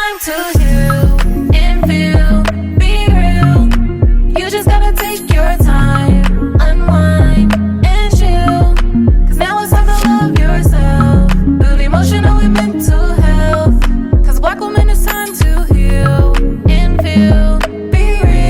time to heal and feel, be real. You just gotta take your time, unwind and chill. Cause now it's time to love yourself. Build emotional and mental health. Cause Black woman, it's time to heal and feel, be real.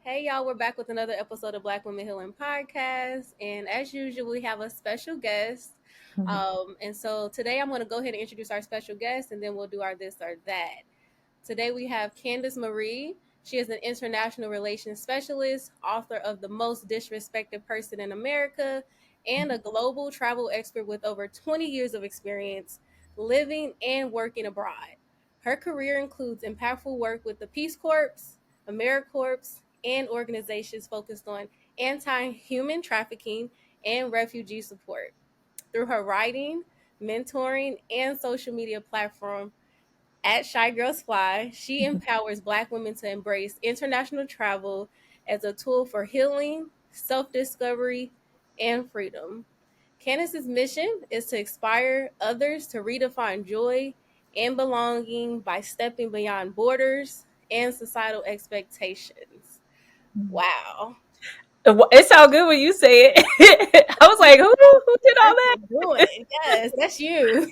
Hey y'all, we're back with another episode of Black Women Healing Podcast, and as usual, we have a special guest. And so today I'm going to go ahead and introduce our special guest, and then we'll do our this or that. Today we have Candice Marie. She is an international relations specialist, author of The Most Disrespected Person in America, and a global travel expert with over 20 years of experience living and working abroad. Her career includes impactful work with the Peace Corps, AmeriCorps, and organizations focused on anti-human trafficking and refugee support. Through her writing, mentoring, and social media platform at Shy Girls Fly, she empowers Black women to embrace international travel as a tool for healing, self-discovery, and freedom. Candice's mission is to inspire others to redefine joy and belonging by stepping beyond borders and societal expectations. Wow. It sounds good when you say it. I was like, who did all that? Doing? Yes, that's you.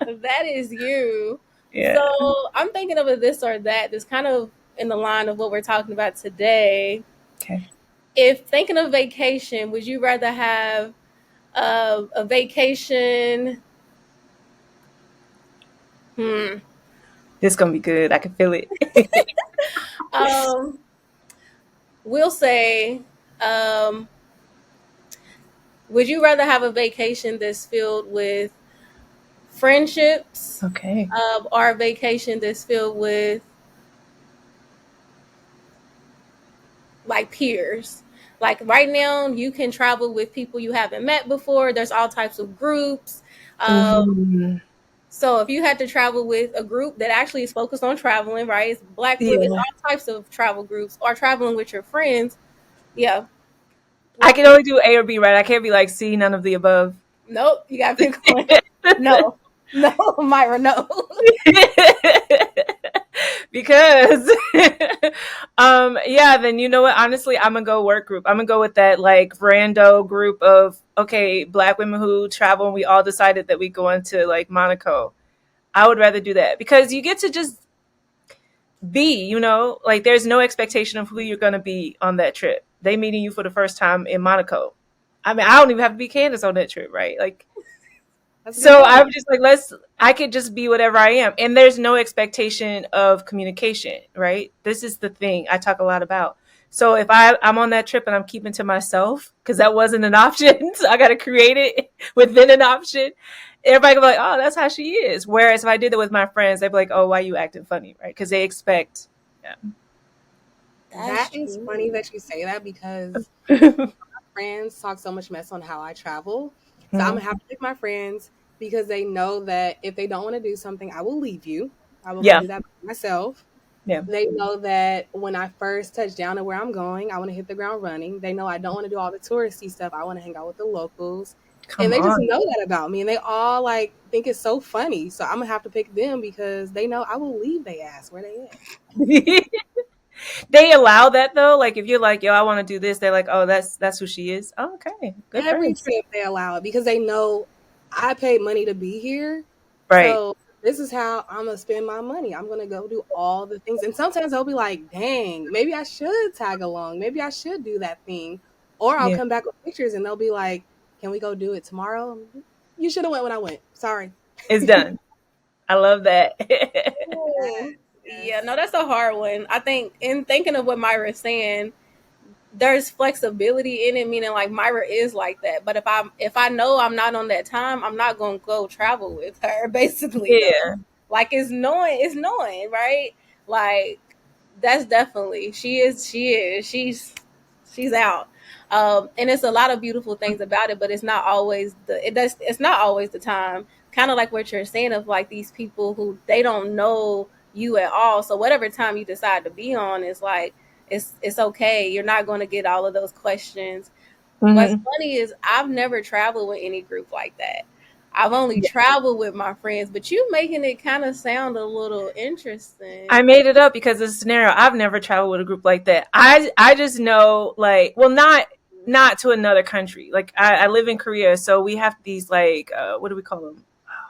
That is you. Yeah. So I'm thinking of a this or that. That's kind of in the line of what we're talking about today. Okay. If thinking of vacation, would you rather have a vacation? This is gonna be good. I can feel it. We'll say, would you rather have a vacation that's filled with friendships, Okay. or a vacation that's filled with like peers? Like right now, you can travel with people you haven't met before. There's all types of groups. So if you had to travel with a group that actually is focused on traveling, right? It's Black women, it's all types of travel groups, or traveling with your friends. Yeah. I can only do A or B, right? I can't be like C, none of the above. Nope. You got to pick one. No, Myra, no. Because then you know what, honestly, I'm gonna go work group. I'm gonna go with that like rando group of Black women who travel, and we all decided that we going to like Monaco. I would rather do that because you get to just be, like there's no expectation of who you're gonna be on that trip. They meeting you for the first time in Monaco. I mean, I don't even have to be Candice on that trip, right? Like, so I'm just like, I could just be whatever I am. And there's no expectation of communication, right? This is the thing I talk a lot about. So if I'm on that trip and I'm keeping to myself, because that wasn't an option, so I got to create it within an option, everybody can be like, oh, that's how she is. Whereas if I did it with my friends, they'd be like, oh, why are you acting funny, right? Because they expect. Yeah. That is funny that you say that because my friends talk so much mess on how I travel. So I'm going to have to pick my friends because they know that if they don't want to do something, I will leave you. I will do that by myself. Yeah. They know that when I first touch down to where I'm going, I want to hit the ground running. They know I don't want to do all the touristy stuff. I want to hang out with the locals. And they just know that about me. And they all like think it's so funny. So I'm going to have to pick them because they know I will leave their ass where they at. They allow that though. Like if you're like, yo, I want to do this, they're like, oh, that's who she is. Oh, okay, good. Every trip they allow it because they know I paid money to be here, right? So this is how I'm gonna spend my money. I'm gonna go do all the things, and sometimes they'll be like, "Dang, maybe I should tag along. Maybe I should do that thing," or I'll come back with pictures, and they'll be like, "Can we go do it tomorrow?" You should have went when I went. Sorry, it's done. I love that. Yeah, no, that's a hard one. I think in thinking of what Myra is saying, there's flexibility in it, meaning like Myra is like that. But if I know I'm not on that time, I'm not gonna go travel with her, basically. Yeah. Like it's knowing, right? Like that's definitely she's out. And it's a lot of beautiful things about it, but it's not always it's not always the time. Kind of like what you're saying of like these people who they don't know you at all. So whatever time you decide to be on is like it's okay. You're not going to get all of those questions. What's Mm-hmm. funny is I've never traveled with any group like that. I've only traveled with my friends, but you making it kind of sound a little interesting. I made it up because of the scenario. I've never traveled with a group like that. I just know, like, well, not to another country. Like I live in Korea, so we have these like what do we call them?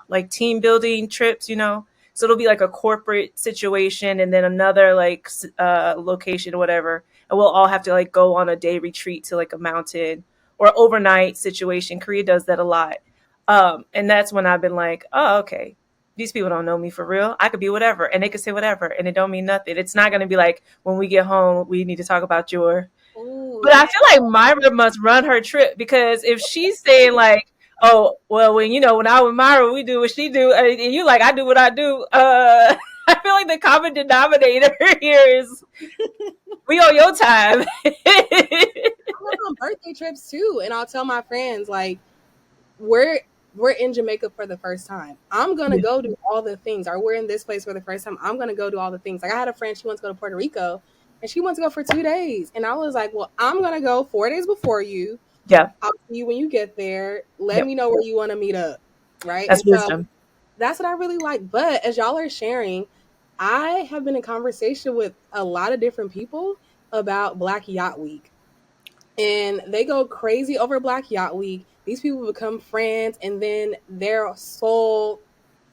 Like team building trips, you know. So it'll be like a corporate situation, and then another like location or whatever, and we'll all have to like go on a day retreat to like a mountain or overnight situation. Korea does that a lot, and that's when I've been like, oh, okay, these people don't know me for real. I could be whatever, and they could say whatever, and it don't mean nothing. It's not going to be like when we get home, we need to talk about your. Ooh, But I feel like Myra must run her trip because if she's saying like, "Oh, well, when I with Myra, we do what she do," and you like, I do what I do. I feel like the common denominator here is we on your time. I went on birthday trips too, and I'll tell my friends like, we're in Jamaica for the first time. I'm gonna go do all the things. Or we're in this place for the first time. I'm gonna go do all the things. Like I had a friend, she wants to go to Puerto Rico, and she wants to go for 2 days. And I was like, well, I'm gonna go 4 days before you. Yeah, I'll see you when you get there. Let yep. me know where you want to meet up, right? That's And so wisdom. that's what I really like. But as y'all are sharing, I have been in conversation with a lot of different people about Black Yacht Week. And they go crazy over Black Yacht Week. These people become friends, and then their sole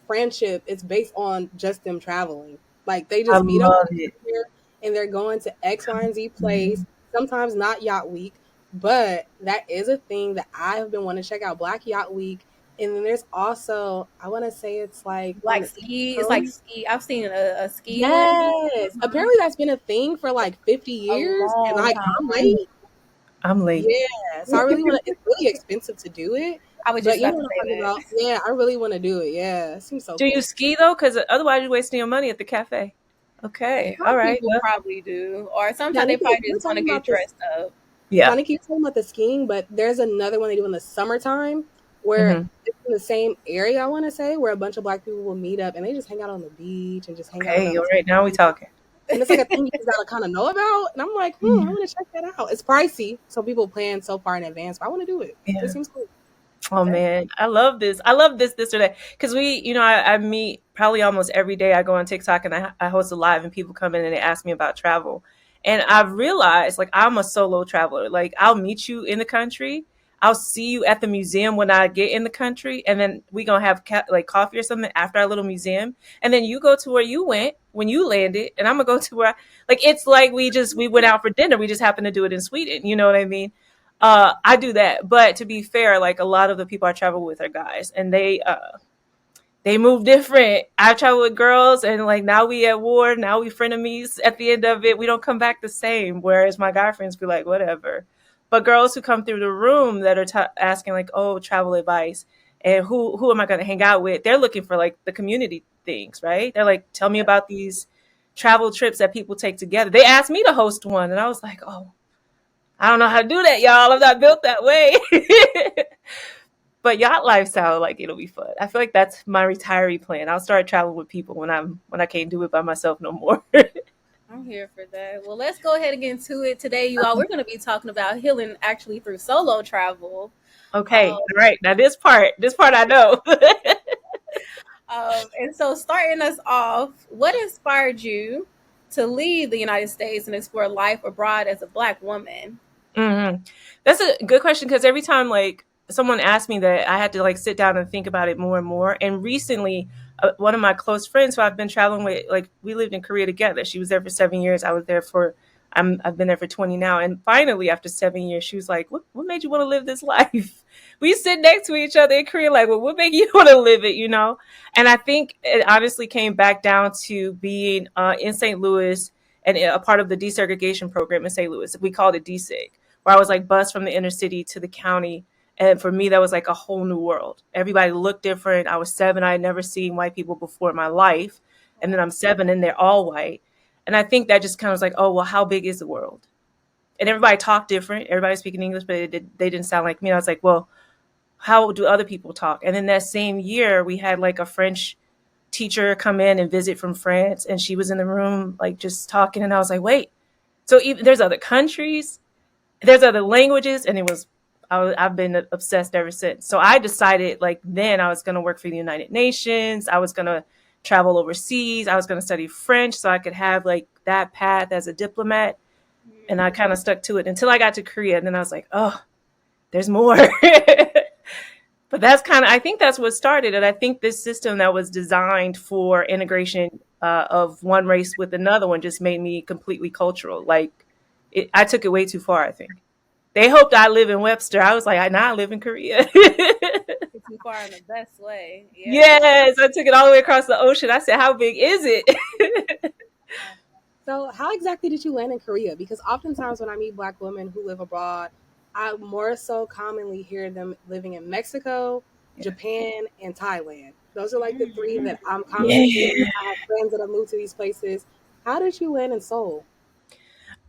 friendship is based on just them traveling. Like they I just meet up love it. here and they're going to X, Y, and Z place. Sometimes not Yacht Week, but that is a thing that I have been wanting to check out. Black Yacht Week. And then there's also, I want to say it's like on like the ski. East It's like Coast. ski. I've seen a ski one. Yes. Apparently that's been a thing for like 50 A years. And long like time. I'm late. I'm late. Yeah. So I really want to, it's really expensive to do it. I was But just you about know to what I'm say talking that. about? Yeah, I really want to do it. Yeah. It seems so Do you cool. ski though? Because otherwise you're wasting your money at the cafe. Okay, all Some right. people Well, probably do, or sometimes they Johnny, probably we're just want to talking get about this. dressed up. yeah. Johnny keeps talking about the skiing, but there's another one they do in the summertime where Hmm. it's in the same area, I want to say, where a bunch of Black people will meet up and they just hang out on the beach and just hang out Okay, around all the right. Now we sea. talking. And it's like a thing you just gotta kind of know about. And I'm like, I Yeah. want to check that out. It's pricey, so people plan so far in advance, but I want to do it. Yeah. It seems cool. Oh man, I love this. I love this or that because I meet probably almost every day. I go on TikTok and I host a live, and people come in and they ask me about travel. And I've realized like I'm a solo traveler. Like I'll meet you in the country. I'll see you at the museum when I get in the country, and then we gonna have like coffee or something after our little museum, and then you go to where you went when you landed, and I'm gonna go to where like it's like we went out for dinner. We just happened to do it in Sweden. You know what I mean? I do that, but to be fair, like a lot of the people I travel with are guys, and they move different. I travel with girls, and like now we at war, now we frenemies. At the end of it, we don't come back the same. Whereas my guy friends be like, whatever. But girls who come through the room that are asking like, oh, travel advice, and who am I going to hang out with? They're looking for like the community things, right? They're like, tell me about these travel trips that people take together. They asked me to host one, and I was like, oh, I don't know how to do that, y'all. I'm not built that way. But yacht lifestyle, like it'll be fun. I feel like that's my retiree plan. I'll start traveling with people when I can't do it by myself no more. I'm here for that. Well, let's go ahead and get into it today, you all. We're going to be talking about healing actually through solo travel. Okay, all right. Now this part I know. And so, starting us off, what inspired you to leave the United States and explore life abroad as a Black woman? Mm-hmm. That's a good question because every time like someone asked me that, I had to like sit down and think about it more and more. And recently, one of my close friends who I've been traveling with, like we lived in Korea together. She was there for 7 years. I was there for I've been there for 20 now. And finally, after 7 years, she was like, "What made you want to live this life?" We sit next to each other in Korea, like, "Well, what made you want to live it?" And I think it honestly came back down to being in St. Louis and a part of the desegregation program in St. Louis. We called it DSEG, where I was like bused from the inner city to the county. And for me, that was like a whole new world. Everybody looked different. I was 7. I had never seen white people before in my life. And then I'm 7 and they're all white. And I think that just kind of was like, oh, well, how big is the world? And everybody talked different. Everybody speaking English, but they didn't sound like me. And I was like, well, how do other people talk? And then that same year, we had like a French teacher come in and visit from France. And she was in the room, like just talking. And I was like, wait, So even, there's other countries, there's other languages, and I've been obsessed ever since. So I decided like then I was going to work for the United Nations. I was going to travel overseas. I was going to study French so I could have like that path as a diplomat. And I kind of stuck to it until I got to Korea. And then I was like, oh, there's more. But that's kind of, I think that's what started it. I think this system that was designed for integration of one race with another one just made me completely cultural. Like I took it way too far, I think. They hoped I live in Webster. I was like, I live in Korea. Too far in the best way. Yeah. Yes, I took it all the way across the ocean. I said, how big is it? So, how exactly did you land in Korea? Because oftentimes when I meet Black women who live abroad, I more so commonly hear them living in Mexico, Japan, and Thailand. Those are like the three that I'm commonly hearing. I have friends that have moved to these places. How did you land in Seoul?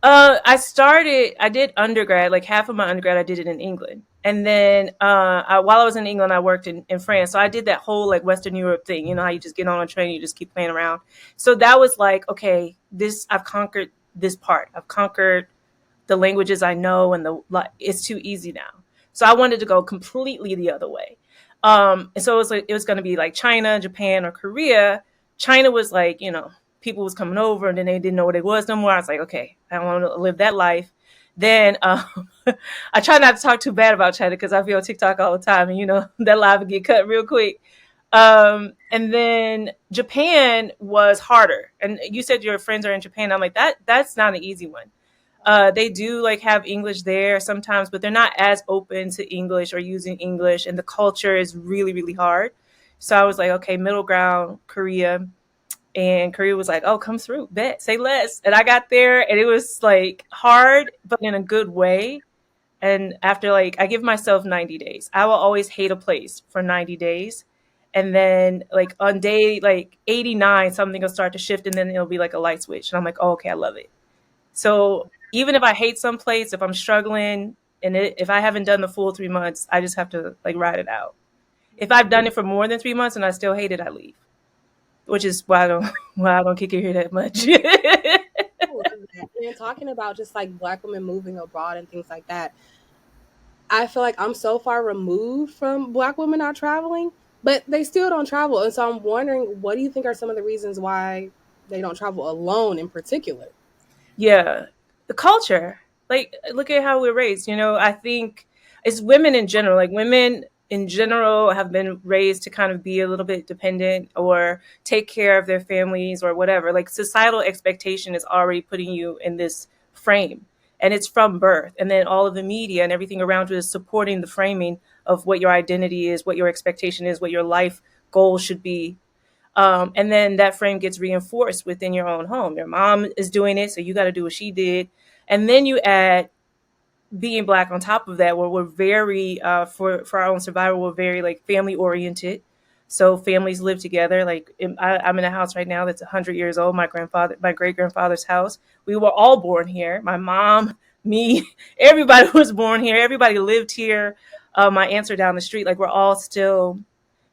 I did undergrad, like half of my undergrad, I did it in England. And then while I was in England, I worked in France. So I did that whole like Western Europe thing, you know, how you just get on a train, you just keep playing around. So that was like, okay, I've conquered this part. I've conquered the languages I know, and it's too easy now. So I wanted to go completely the other way. And so it was going to be like China, Japan, or Korea. China was like, you know, people was coming over and then they didn't know what it was no more. I was like, okay, I don't want to live that life. Then I try not to talk too bad about China because I be on TikTok all the time, and you know that live would get cut real quick. And then Japan was harder. And you said your friends are in Japan. I'm like, that's not an easy one. They do like have English there sometimes, but they're not as open to English or using English, and the culture is really, really hard. So I was like, okay, middle ground, Korea. And Korea was like, oh, come through, bet, say less. And I got there and it was like hard, but in a good way. And after like, I give myself 90 days. I will always hate a place for 90 days. And then like on day like 89, something will start to shift, and then it'll be like a light switch. And I'm like, oh, okay, I love it. So even if I hate some place, if I'm struggling and if I haven't done the full 3 months, I just have to like ride it out. If I've done it for more than 3 months and I still hate it, I leave. Which is why I don't kick it here that much. I love that. And talking about just like Black women moving abroad and things like that, I feel like I'm so far removed from Black women not traveling, but they still don't travel. And so I'm wondering, what do you think are some of the reasons why they don't travel alone in particular? Yeah, the culture. Like, look at how we're raised. You know, I think it's women in general. Like, women in general have been raised to kind of be a little bit dependent or take care of their families or whatever. Like, societal expectation is already putting you in this frame, and it's from birth. And then all of the media and everything around you is supporting the framing of what your identity is, what your expectation is, what your life goal should be. And then that frame gets reinforced within your own home. Your mom is doing it, so you got to do what she did. And then you add being Black on top of that, where we're very, for our own survival, we're very like family oriented. So families live together. Like I'm in a house right now that's 100 years old. My great grandfather's house. We were all born here. My mom, me, everybody was born here. Everybody lived here. My aunts are down the street. Like we're all still.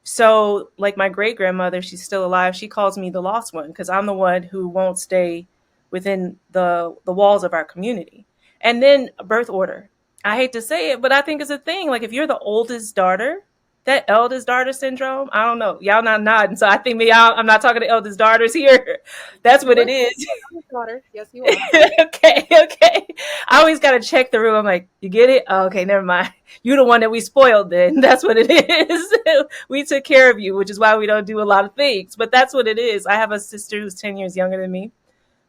So, like my great grandmother, she's still alive. She calls me the lost one because I'm the one who won't stay within the walls of our community. And then birth order. I hate to say it, but I think it's a thing. Like if you're the oldest daughter, that eldest daughter syndrome, I don't know. Y'all not nodding, so I think I'm not talking to eldest daughters here. That's what it is. Daughter. Yes, you are. Okay. I always got to check the room. I'm like, you get it? Oh, okay, never mind. You're the one that we spoiled then. That's what it is. We took care of you, which is why we don't do a lot of things. But that's what it is. I have a sister who's 10 years younger than me.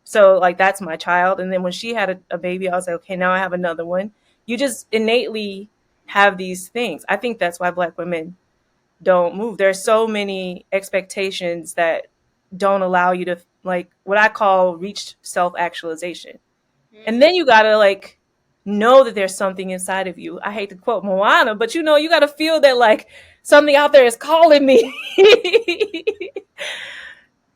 So like that's my child. And then when she had a baby, I was like, okay, now I have another one. You just innately have these things. I think that's why Black women don't move. There's so many expectations that don't allow you to like what I call reach self-actualization. And then you gotta like know that there's something inside of you. I hate to quote Moana, but you know, you gotta feel that like something out there is calling me.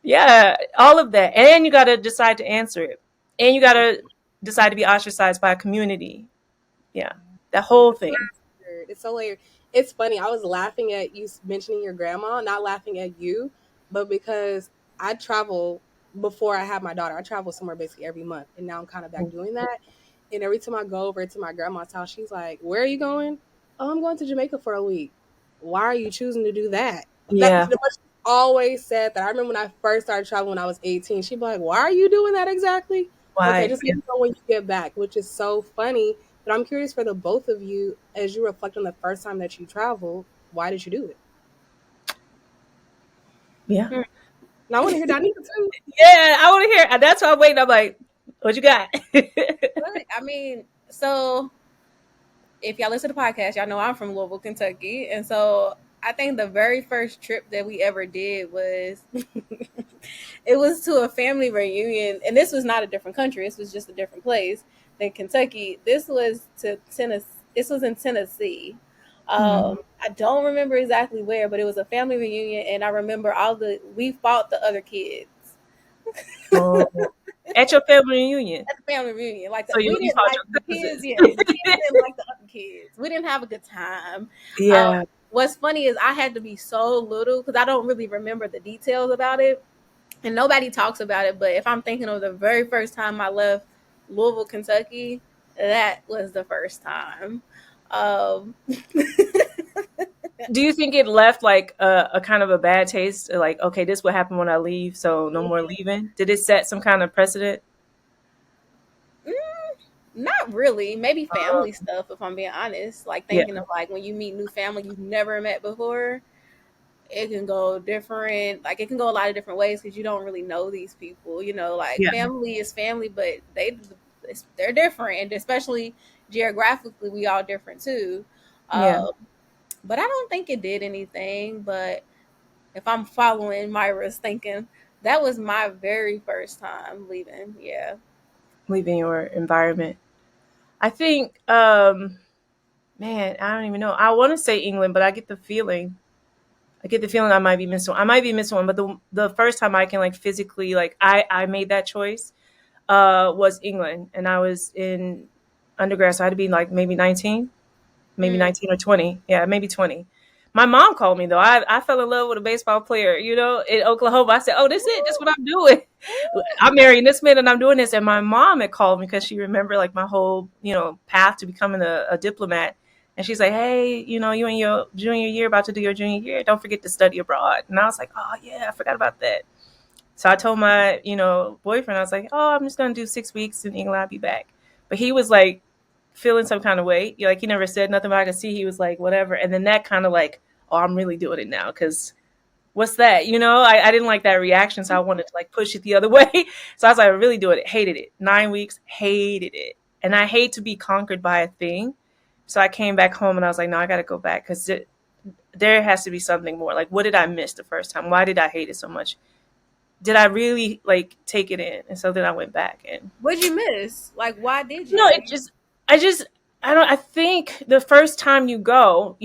Yeah, all of that. And you gotta decide to answer it. And you gotta decide to be ostracized by a community. Yeah. That whole thing. It's so layered. It's funny. I was laughing at you mentioning your grandma, not laughing at you, but because I travel before I had my daughter, I traveled somewhere basically every month, and now I'm kind of back doing that. And every time I go over to my grandma's house, she's like, "Where are you going?" "Oh, I'm going to Jamaica for a week." "Why are you choosing to do that?" That's Yeah. what she always said. That I remember when I first started traveling when I was 18. She'd be like, "Why are you doing that exactly?" Okay, Why? just let me know when you get back, which is so funny. But I'm curious for the both of you, as you reflect on the first time that you traveled, why did you do it? Yeah. And I want to hear Danica too. Yeah, I want to hear. That's why I'm waiting. I'm like, what you got? But, I mean, so if y'all listen to the podcast, y'all know I'm from Louisville, Kentucky. And so I think the very first trip that we ever did was it was to a family reunion. And this was not a different country. This was just a different place than Kentucky. This was to Tennessee. This was in Tennessee. I don't remember exactly where, but it was a family reunion. And I remember we fought the other kids. Oh, at your family reunion. At the family reunion. Like So we you didn't fought like the your kids, cousins. yeah. The kids didn't like the other kids. We didn't have a good time. Yeah. What's funny is I had to be so little because I don't really remember the details about it. And nobody talks about it. But if I'm thinking of the very first time I left Louisville, Kentucky, that was the first time. Do you think it left like a kind of a bad taste? Like, okay, this will happen when I leave, so no more leaving. Did it set some kind of precedent? Not really. Maybe Um, family stuff, if I'm being honest. Like yeah, thinking of like when you meet new family you've never met before, it can go different. Like it can go a lot of different ways because you don't really know these people. You know, like yeah, family is family, but they're different, and especially geographically, we all different too. yeah. Um, but I don't think it did anything. But if I'm following Myra's thinking, that was my very first time leaving. Yeah. Leaving your environment. I think, man, I don't even know. I want to say England, but I get the feeling. I get the feeling I might be missing one. I might be missing one, but the first time I can like physically like I made that choice was England, and I was in undergrad, so I had to be like maybe 19. Maybe Mm. 19 or 20. Yeah, maybe 20. My mom called me though. I fell in love with a baseball player, in Oklahoma. I said, "Oh, this is it. This is what I'm doing. I'm marrying this man and I'm doing this." And my mom had called me because she remembered like my whole, path to becoming a diplomat. And she's like, "Hey, you in your junior year, about to do your junior year, don't forget to study abroad." And I was like, "Oh yeah, I forgot about that." So I told my, boyfriend, I was like, "Oh, I'm just gonna do 6 weeks in England. I'll be back." But he was like feeling some kind of way. Like he never said nothing, but I could see he was like, whatever. And then that kind of like, oh, I'm really doing it now because what's that? I didn't like that reaction, so I wanted to like push it the other way. So I was like, I really doing it. Hated it. 9 weeks, hated it, and I hate to be conquered by a thing. So I came back home and I was like, no, I got to go back because there has to be something more. Like, what did I miss the first time? Why did I hate it so much? Did I really like take it in? And so then I went back and What'd you miss? Like, why did no, you? I just, I think the first time you go,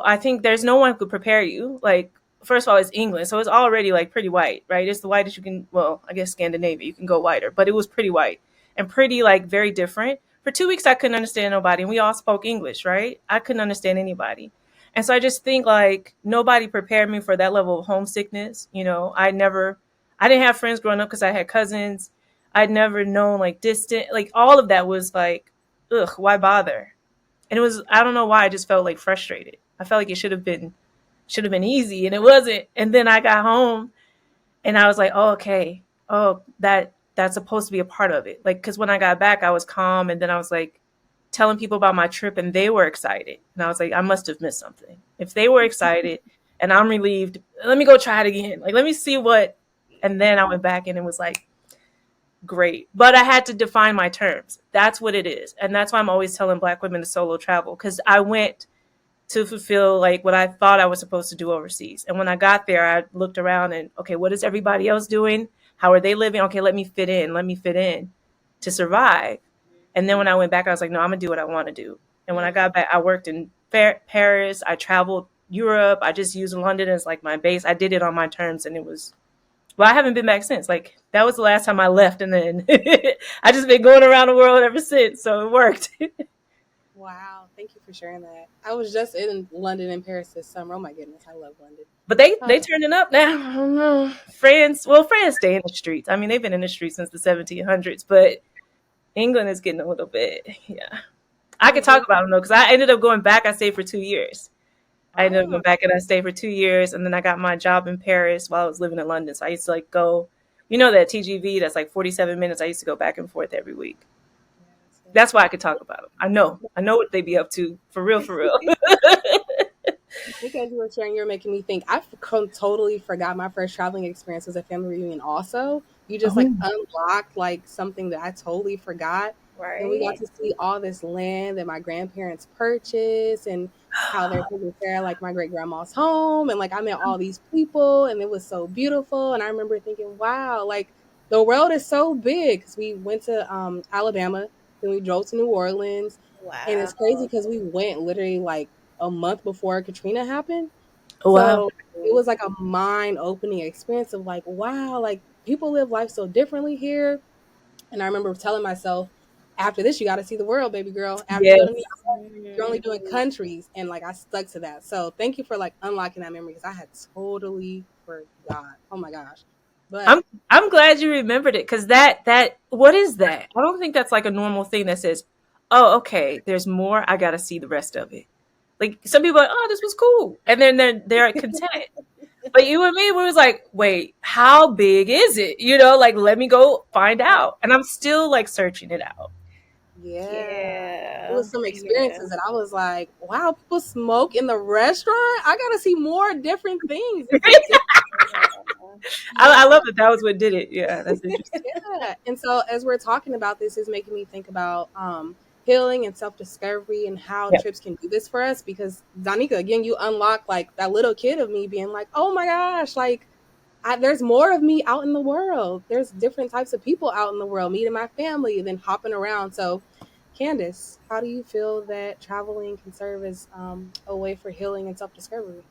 I think there's no one who could prepare you. Like, first of all, it's England. So it's already like pretty white, right? It's the whitest you can, well, I guess Scandinavia, you can go whiter, but it was pretty white and pretty like very different. For 2 weeks, I couldn't understand nobody. And we all spoke English, right? I couldn't understand anybody. And so I just think like nobody prepared me for that level of homesickness. I didn't have friends growing up because I had cousins. I'd never known like distant, like all of that was like, ugh, why bother? And it was, I don't know why, I just felt like frustrated. I felt like it should have been easy, and it wasn't. And then I got home and I was like, oh, okay, oh, that's supposed to be a part of it. Like, because when I got back, I was calm, and then I was like telling people about my trip, and they were excited, and I was like, I must have missed something. If they were excited and I'm relieved, let me go try it again. Like, let me see what. And then I went back, and it was like, great. But I had to define my terms. That's what it is. And that's why I'm always telling Black women to solo travel, because I went to fulfill like what I thought I was supposed to do overseas. And when I got there, I looked around and, okay, what is everybody else doing? How are they living? Okay, let me fit in. Let me fit in to survive. And then when I went back, I was like, no, I'm going to do what I want to do. And when I got back, I worked in Paris. I traveled Europe. I just used London as like my base. I did it on my terms, and it was, well, I haven't been back since. Like, that was the last time I left, and then I just been going around the world ever since. So it worked. Wow. Thank you for sharing that. I was just in London and Paris this summer. Oh my goodness. I love London. But they Oh, they turning up now. I don't know. France stay in the streets. I mean, they've been in the streets since the 1700s, but England is getting a little bit, yeah. I could talk about them though, because I ended up going back. I stayed for 2 years. I ended up going oh, back and I stayed for 2 years, and then I got my job in Paris while I was living in London. So I used to like go, that TGV that's like 47 minutes. I used to go back and forth every week. yes, That's yes. why I could talk about them. I know what they be up to for real, for real. I think as you were sharing, you're making me think. Totally forgot my first traveling experience was a family reunion. Also, you just like Oh, unlocked like something that I totally forgot, and we got Right. to see all this land that my grandparents purchased and how they're taking care of like my great grandma's home, and like I met all these people, and it was so beautiful. And I remember thinking, wow, like the world is so big. Because we went to Alabama, then we drove to New Orleans, and Wow. it's crazy because we went literally like a month before Katrina happened. wow. So it was like a mind opening experience of like, wow, like people live life so differently here. And I remember telling myself, after this, you got to see the world, baby girl. After you go to New Yes. York, you're only doing Mm. countries. And like I stuck to that. So thank you for like unlocking that memory because I had totally forgot. Oh my gosh. I'm But I'm glad you remembered it, because that what is that? I don't think that's like a normal thing that says, "Oh, okay, there's more. I got to see the rest of it." Like some people are like, "Oh, this was cool," and then they're content. But you and me, we was like, "Wait, how big is it?" Like let me go find out, and I'm still like searching it out. yeah, it Yeah. was some Yeah. experiences that I was like, wow, people smoke in the restaurant. I got to see more different things. It's ridiculous. I Yeah. love that was what did it. Yeah, that's interesting. Yeah. And so as we're talking about this is making me think about healing and self-discovery and how Yeah. trips can do this for us because Danica, again, you unlock like that little kid of me being like, oh my gosh, like there's more of me out in the world. There's different types of people out in the world, meeting my family, and then hopping around. So Candice, how do you feel that traveling can serve as a way for healing and self-discovery?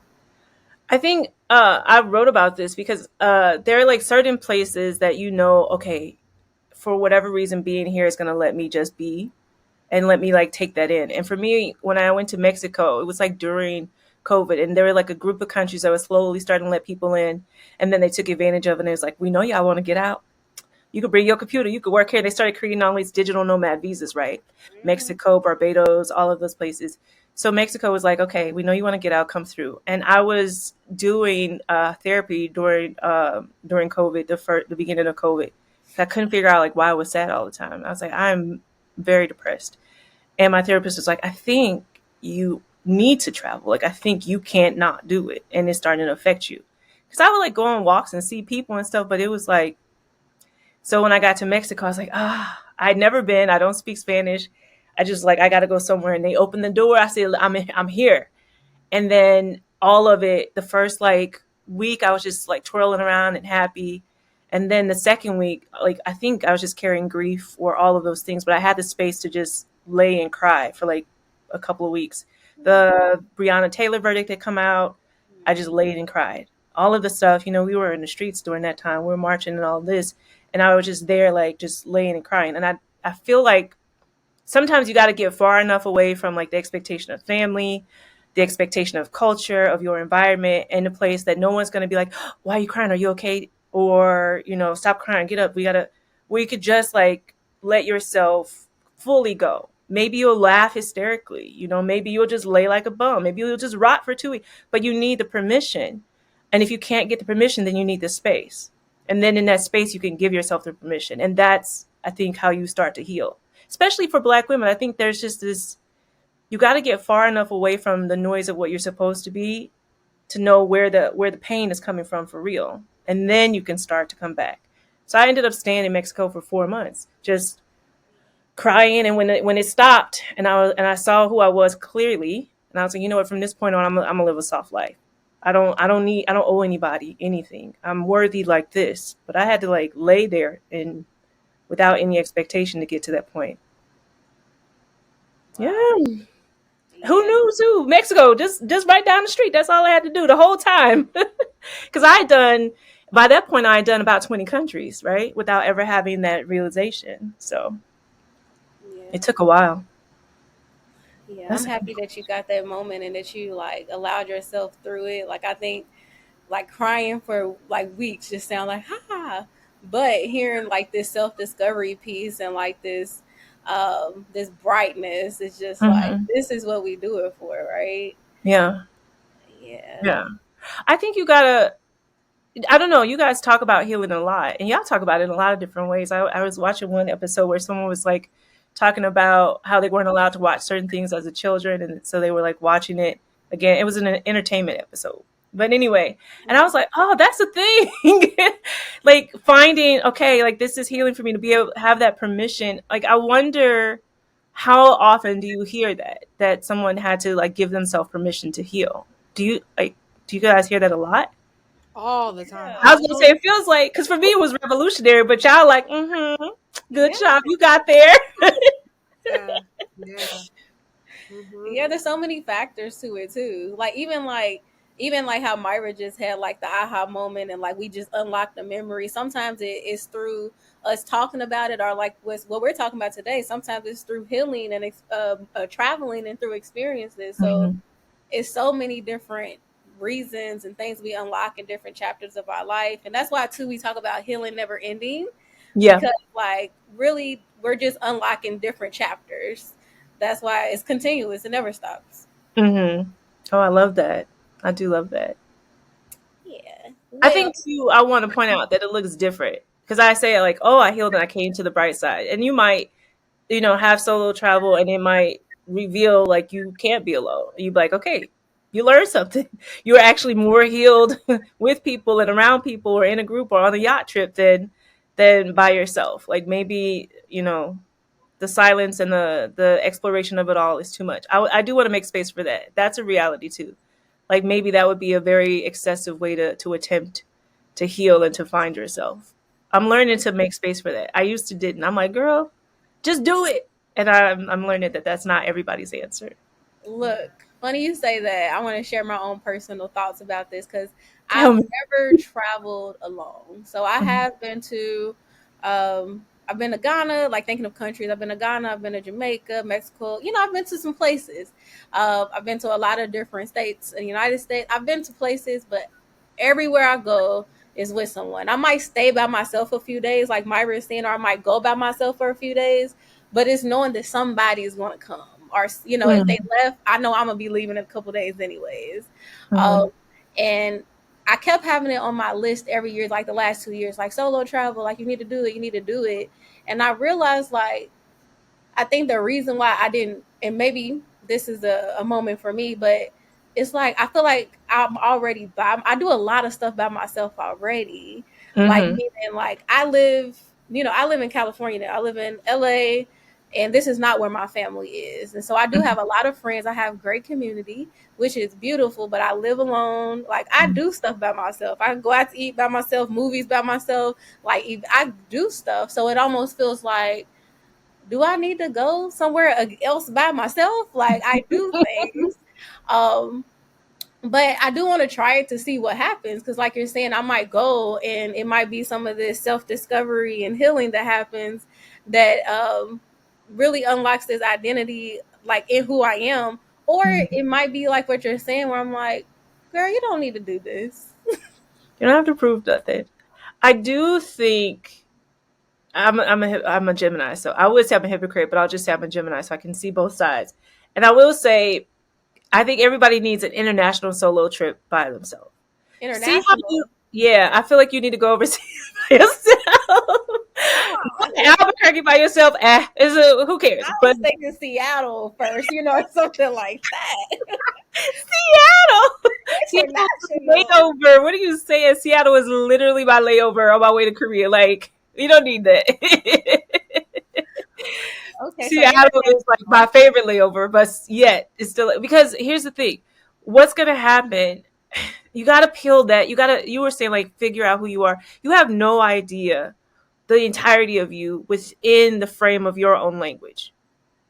I think I wrote about this because there are like certain places that okay, for whatever reason, being here is going to let me just be and let me like take that in. And for me, when I went to Mexico, it was like during COVID, and there were like a group of countries that was slowly starting to let people in, and then they took advantage of it. And it was like, we know y'all want to get out. You could bring your computer, you could work here. They started creating all these digital nomad visas, right? Mhm. Mexico, Barbados, all of those places. So Mexico was like, okay, we know you want to get out, come through. And I was doing therapy during COVID, the beginning of COVID. I couldn't figure out like why I was sad all the time. I was like, I'm very depressed. And my therapist was like, I think you need to travel. Like, I think you can't not do it. And it's starting to affect you. Because I would like go on walks and see people and stuff, but it was like, so when I got to Mexico, I was like, I'd never been. I don't speak Spanish. I just like, I got to go somewhere. And they opened the door. I said, I'm here. And then all of it, the first like week, I was just like twirling around and happy. And then the second week, like I think I was just carrying grief or all of those things, but I had the space to just lay and cry for like a couple of weeks. The Breonna Taylor verdict had come out. I just laid and cried. All of the stuff, we were in the streets during that time. We were marching and all this. And I was just there, like just laying and crying. And I feel like sometimes you got to get far enough away from like the expectation of family, the expectation of culture, of your environment, in a place that no one's going to be like, why are you crying? Are you okay? Or, stop crying, get up. Where you could just like let yourself fully go. Maybe you'll laugh hysterically, maybe you'll just lay like a bum. Maybe you'll just rot for 2 weeks, but you need the permission. And if you can't get the permission, then you need the space. And then in that space, you can give yourself the permission. And that's, I think, how you start to heal, especially for Black women. I think there's just this, you got to get far enough away from the noise of what you're supposed to be to know where the pain is coming from for real. And then you can start to come back. So I ended up staying in Mexico for 4 months, just crying. And when it stopped and I saw who I was clearly, and I was like, you know what, from this point on, I'm gonna live a soft life. I don't owe anybody anything. I'm worthy like this. But I had to like lay there and without any expectation to get to that point. Yeah. Wow. Who Yeah. knew too? Mexico, just right down the street. That's all I had to do the whole time. Because by that point, I had done about 20 countries, right? Without ever having that realization. So it Yeah. took a while. Yeah, I'm That's happy that you got that moment and that you like allowed yourself through it. Like I think like crying for like weeks just sound like ha, but hearing like this self discovery piece and like this brightness is just like hmm this is what we do it for, right? yeah, Yeah. yeah. I think you gotta. I don't know. You guys talk about healing a lot, and y'all talk about it in a lot of different ways. I was watching one episode where someone was like talking about how they weren't allowed to watch certain things as a children, and so they were like watching it again. It was an entertainment episode, but anyway, and I was like, oh, that's the thing. Like finding okay, like this is healing for me to be able to have that permission. Like I wonder how often do you hear that someone had to like give themselves permission to heal? Do you like? Do you guys hear that a lot? all the time. I I was gonna say don't. it feels like because for me it was revolutionary, but y'all like, good Yeah. job, you got there. Yeah, yeah. Hmm. Yeah, there's so many factors to it too. Like even like how Myra just had like the aha moment and like we just unlocked the memory. Sometimes it is through us talking about it or like what we're talking about today. Sometimes it's through healing and traveling and through experiences. So Mhm. it's so many different reasons and things we unlock in different chapters of our life. And that's why too we talk about healing never ending Yeah. because like really we're just unlocking different chapters. That's why it's continuous. It never stops. hmm Oh, I love that. I do love that. Yeah. I Well, think too. I want to point out that it looks different because I say like, oh, I healed and I came to the bright side, and you might, have solo travel, and it might reveal like you can't be alone. You'd be like, okay, you learned something. You're actually more healed with people and around people, or in a group, or on a yacht trip than by yourself. Like maybe the silence and the exploration of it all is too much. I do want to make space for that. That's a reality too. Like maybe that would be a very excessive way to attempt to heal and to find yourself. I'm learning to make space for that. I used to didn't. I'm like, girl, just do it. And I'm learning that that's not everybody's answer. look, funny you say that. I want to share my own personal thoughts about this because Tell I've me. never traveled alone. So I have been to, I've been to Ghana, like thinking of countries. I've been to Ghana, I've been to Jamaica, Mexico. I've been to some places. I've been to a lot of different states in the United States. I've been to places, but everywhere I go is with someone. I might stay by myself a few days, like Myra is saying, or I might go by myself for a few days, but it's knowing that somebody is going to come or if they Mm-hmm. left, I know I'm gonna be leaving in a couple days anyways. Mm-hmm. um and I kept having it on my list every year, like the last 2 years, like solo travel, like you need to do it, you need to do it. And I realized like I think the reason why I didn't, and maybe this is a moment for me, but it's like I feel like I do a lot of stuff by myself already. Like Mm-hmm. meaning like I live in California now. I live in LA, and this is not where my family is. And so I do have a lot of friends. I have great community, which is beautiful, but I live alone. Like I do stuff by myself. I go out to eat by myself, movies by myself. Like I do stuff. So it almost feels like, do I need to go somewhere else by myself? Like I do things. Um, but I do want to try it to see what happens. Cause like you're saying, I might go and it might be some of this self-discovery and healing that happens that really unlocks this identity like in who I am. Or Mm-hmm. it might be like what you're saying where I'm like, girl, you don't need to do this. You don't have to prove nothing. I do think I'm a Gemini, so I would say I'm a hypocrite, but I'll just say I'm a Gemini, so I can see both sides. And I will say, I think everybody needs an international solo trip by themselves. See how you? International. Yeah, I feel like you need to go overseas by yourself. Albuquerque by yourself, who cares? I But was thinking Seattle first, something like that. Seattle, Seattle is a International. layover. What are you saying? Seattle is literally my layover on my way to Korea. Like, you don't need that. Okay, so Seattle is like my favorite layover, but yet it's still because here's the thing: what's gonna happen? You gotta peel that. You were saying like figure out who you are. You have no idea the entirety of you within the frame of your own language.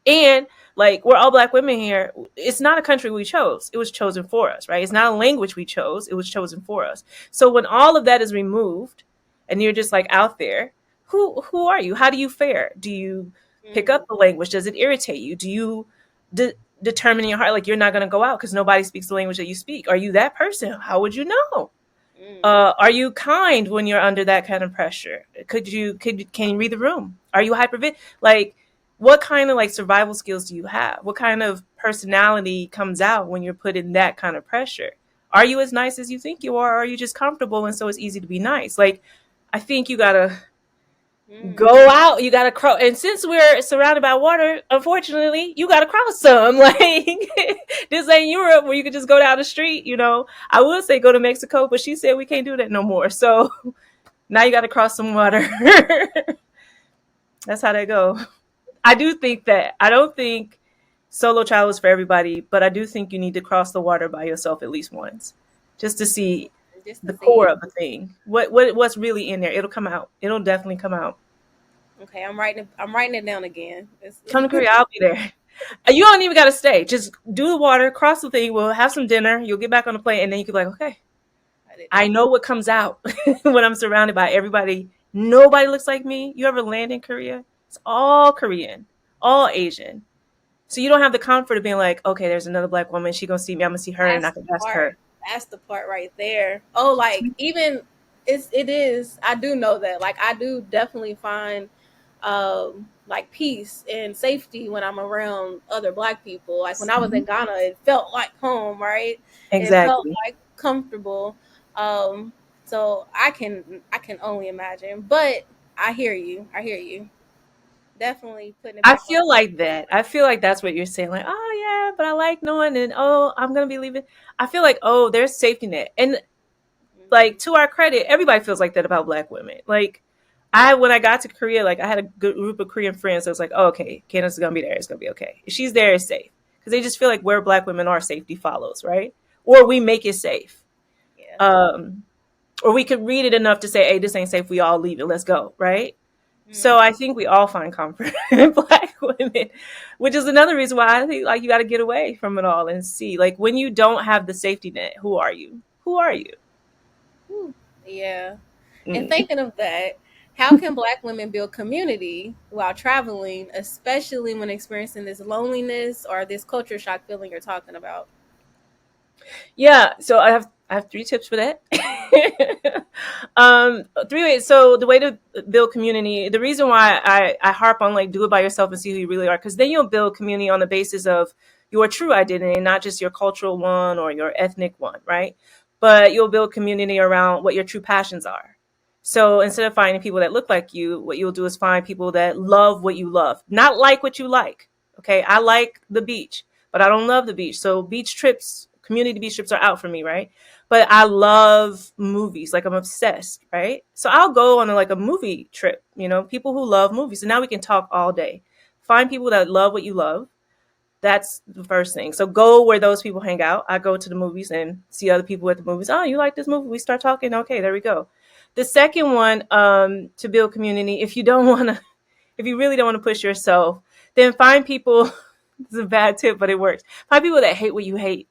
And like we're all black women here, it's not a country we chose. It was chosen for us, right? It's not a language we chose. It was chosen for us. So when all of that is removed and you're just like out there, who are you? How do you fare? Do you pick mm, up the language? Does it irritate you? Do you determine in your heart, like, you're not going to go out because nobody speaks the language that you speak? Are you that person? How would you know? Are you kind when you're under that kind of pressure? Can you read the room? Are you like, what kind of like survival skills do you have? What kind of personality comes out when you're put in that kind of pressure? Are you as nice as you think you are? Or are you just comfortable and so it's easy to be nice? Like, I think you gotta go out. You gotta cross. And since we're surrounded by water, unfortunately, you gotta cross some. Like, this ain't Europe where you can just go down the street. I would say go to Mexico, but she said we can't do that no more. So now you gotta cross some water. That's how they go. I don't think solo travel is for everybody, but I do think you need to cross the water by yourself at least once, just to see the core of the thing. What's really in there? It'll come out. It'll definitely come out. Okay, I'm writing it down again. Come to Korea, I'll be there. You don't even gotta stay. Just do the water, cross the thing. We'll have some dinner. You'll get back on the plane, and then you can be like, okay, I know what comes out when I'm surrounded by everybody. Nobody looks like me. You ever land in Korea? It's all Korean, all Asian. So you don't have the comfort of being like, okay, there's another Black woman. She gonna see me. I'm gonna see her, and I can ask her. That's the part right there. Oh, like, even it is. I do know that. Like, I do definitely find like peace and safety when I'm around other Black people. Like, when I was in Ghana, it felt like home, right? Exactly. It felt like comfortable. So I can only imagine. But I hear you. Definitely putting it I back feel like that. I feel like that's what you're saying. Like, oh yeah, but I like knowing, and oh, I'm gonna be leaving. I feel like, oh, there's safety net, and like, to our credit, everybody feels like that about Black women. Like, when I got to Korea, like, I had a good group of Korean friends. So it's like, oh, okay, Candice is gonna be there. It's gonna be okay. If she's there, it's safe, because they just feel like where Black women are, safety follows, right? Or we make it safe. Yeah. Or we could read it enough to say, hey, this ain't safe. We all leave it. Let's go, right? So I think we all find comfort in Black women, which is another reason why I think, like, you got to get away from it all and see, like, when you don't have the safety net, who are you? Who are you? Yeah. And thinking of that, how can Black women build community while traveling, especially when experiencing this loneliness or this culture shock feeling you're talking about? Yeah, so I have 3 tips for that. 3 ways. So the way to build community, the reason why I harp on, like, do it by yourself and see who you really are, because then you'll build community on the basis of your true identity and not just your cultural one or your ethnic one, right? But you'll build community around what your true passions are. So instead of finding people that look like you, what you'll do is find people that love what you love, not like what you like. Okay, I like the beach, but I don't love the beach. So community beach trips are out for me, right? But I love movies. Like, I'm obsessed, right? So I'll go on a movie trip, people who love movies. And now we can talk all day. Find people that love what you love. That's the first thing. So go where those people hang out. I go to the movies and see other people at the movies. Oh, you like this movie? We start talking. Okay, there we go. The second one, to build community, if you really don't want to push yourself, then find people. It's a bad tip, but it works. Find people that hate what you hate.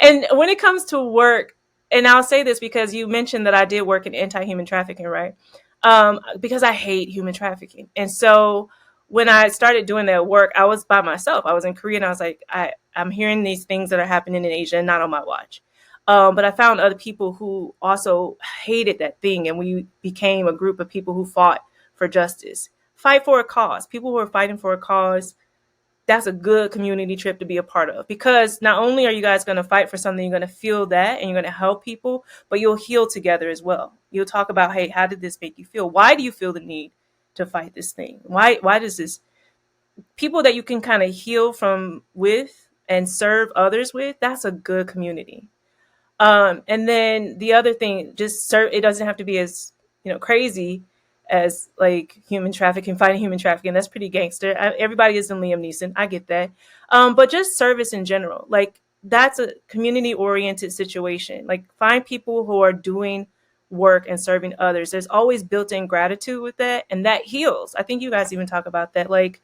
And when it comes to work, and I'll say this because you mentioned that I did work in anti-human trafficking, right? Because I hate human trafficking. And so when I started doing that work, I was by myself. I was in Korea, and I was like, I'm hearing these things that are happening in Asia, not on my watch. But I found other people who also hated that thing, and we became a group of people who fought for justice. Fight for a cause. People who are fighting for a cause. That's a good community trip to be a part of, because not only are you guys going to fight for something, you're going to feel that and you're going to help people, but you'll heal together as well. You'll talk about, hey, how did this make you feel? Why do you feel the need to fight this thing? Why does this, people that you can kind of heal from with and serve others with, that's a good community. And then the other thing, it doesn't have to be as, crazy as like human trafficking, fighting human trafficking. That's pretty gangster. Everybody isn't Liam Neeson. I get that. But just service in general, like, that's a community oriented situation. Like, find people who are doing work and serving others. There's always built-in gratitude with that, and that heals. I think you guys even talk about that, like,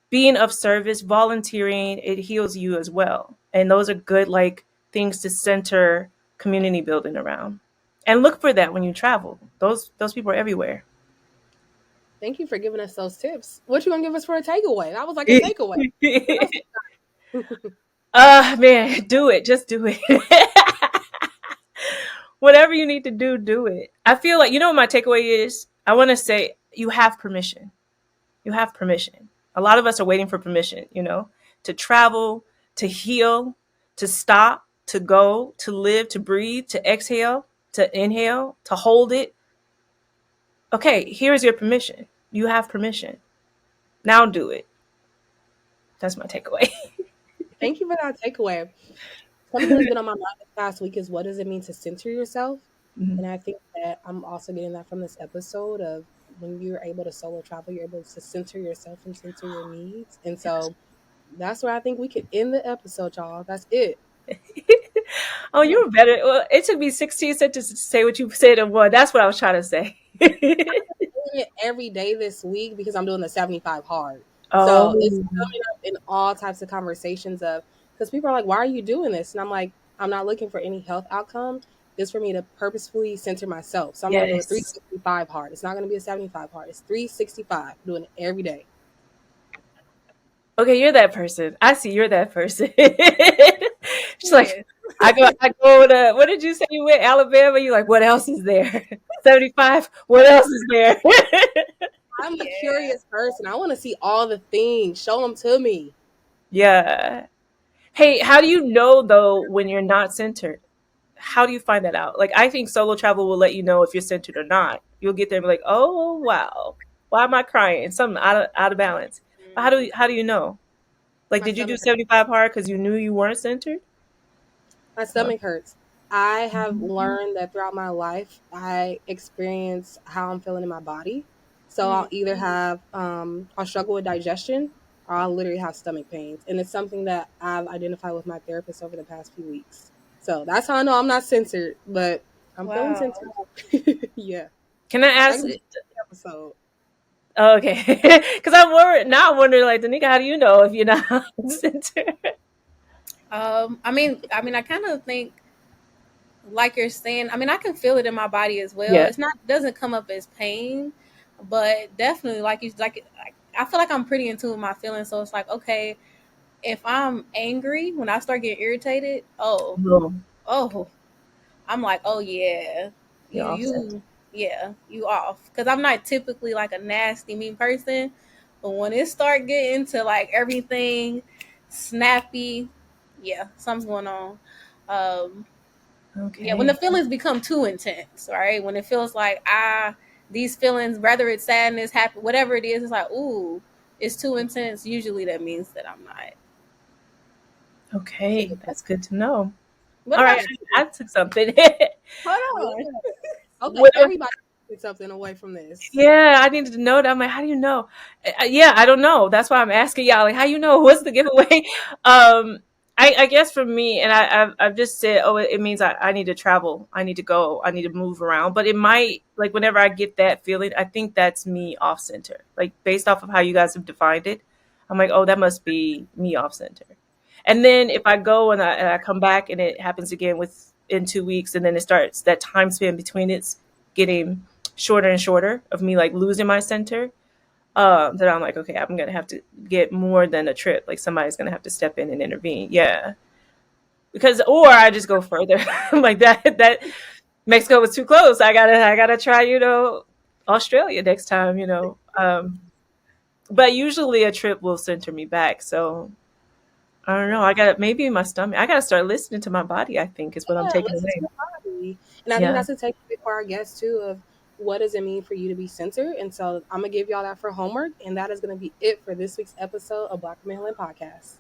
being of service, volunteering, it heals you as well. And those are good, like, things to center community building around. And look for that when you travel. Those people are everywhere. Thank you for giving us those tips. What you gonna give us for a takeaway? That was like a takeaway. Man, do it. Just do it. Whatever you need to do, do it. I feel like, you know what my takeaway is? I want to say you have permission. You have permission. A lot of us are waiting for permission, to travel, to heal, to stop, to go, to live, to breathe, to exhale, to inhale, to hold it. Okay, here's your permission. You have permission. Now do it. That's my takeaway. Thank you for that takeaway. Something that's been on my mind this past week is, what does it mean to center yourself? Mhm. And I think that I'm also getting that from this episode of, when you're able to solo travel, you're able to center yourself and center your needs. And so that's where I think we could end the episode, y'all. That's it. Oh, you were better. Well, it took me 16 sentences to say what you said in one. That's what I was trying to say. Doing it every day this week because I'm doing the 75 hard. Oh, So it's coming up in all types of conversations of, because people are like, why are you doing this? And I'm like, I'm not looking for any health outcome. It's for me to purposefully center myself. So I'm going to do a 365 hard. It's not going to be a 75 hard. It's 365, doing it every day. Okay, you're that person. I see you're that person. She's like, I go to, what did you say you went, Alabama? You're like, what else is there? 75, what else is there? I'm a curious person. I want to see all the things. Show them to me. Yeah. Hey, how do you know, though, when you're not centered? How do you find that out? Like, I think solo travel will let you know if you're centered or not. You'll get there and be like, oh, wow. Why am I crying? Something out of balance. But how do you know? Like, My did you do stomach 75 hard because you knew you weren't centered? My stomach hurts. I have learned that throughout my life, I experience how I'm feeling in my body. So I'll either have, I'll struggle with digestion, or I'll literally have stomach pains. And it's something that I've identified with my therapist over the past few weeks. So that's how I know I'm not censored, but I'm feeling censored. Yeah. Can I ask? That could be an episode. Oh, okay. Because I'm worried. Now I'm wondering, like, Danica, how do you know if you're not centered? I mean, I kind of think, like you're saying, I mean, I can feel it in my body as well. Yeah. It's not, doesn't come up as pain, but definitely, like I feel like I'm pretty in tune with my feelings. So it's like, okay, if I'm angry, when I start getting irritated, No, I'm like, oh yeah, you're offset. you off. Because I'm not typically like a nasty, mean person, but when it start getting to like everything snappy, yeah, something's going on. Okay. Yeah, when the feelings become too intense, right? When it feels like these feelings, whether it's sadness, happy, whatever it is, it's like, ooh, it's too intense. Usually that means that I'm not. Okay, that's good to know. What All about right, you? I took something. Hold on. Okay, What- everybody took something away from this. Yeah, I needed to know that. I'm like, how do you know? Yeah, I don't know. That's why I'm asking y'all. Like, how you know? What's the giveaway? I guess for me, and I've just said, oh, it means I need to travel. I need to go. I need to move around. But it might, like, whenever I get that feeling, I think that's me off center. Like, based off of how you guys have defined it, I'm like, oh, that must be me off center. And then if I go and I come back and it happens again in 2 weeks, and then it starts that time span between it's getting shorter and shorter of me like losing my center, then I'm like, okay, I'm gonna have to get more than a trip. Like somebody's gonna have to step in and intervene. Yeah, because or I just go further. I'm like that Mexico was too close. I gotta try Australia next time. But usually a trip will center me back. So I don't know. I got maybe my stomach. I gotta start listening to my body. I think is what I'm taking Listen to away. your body. And I think Yeah. that's a takeaway for our guests too, of what does it mean for you to be centered. And so I'm gonna give y'all that for homework, and that is gonna be it for this week's episode of Black Women Healing Podcast.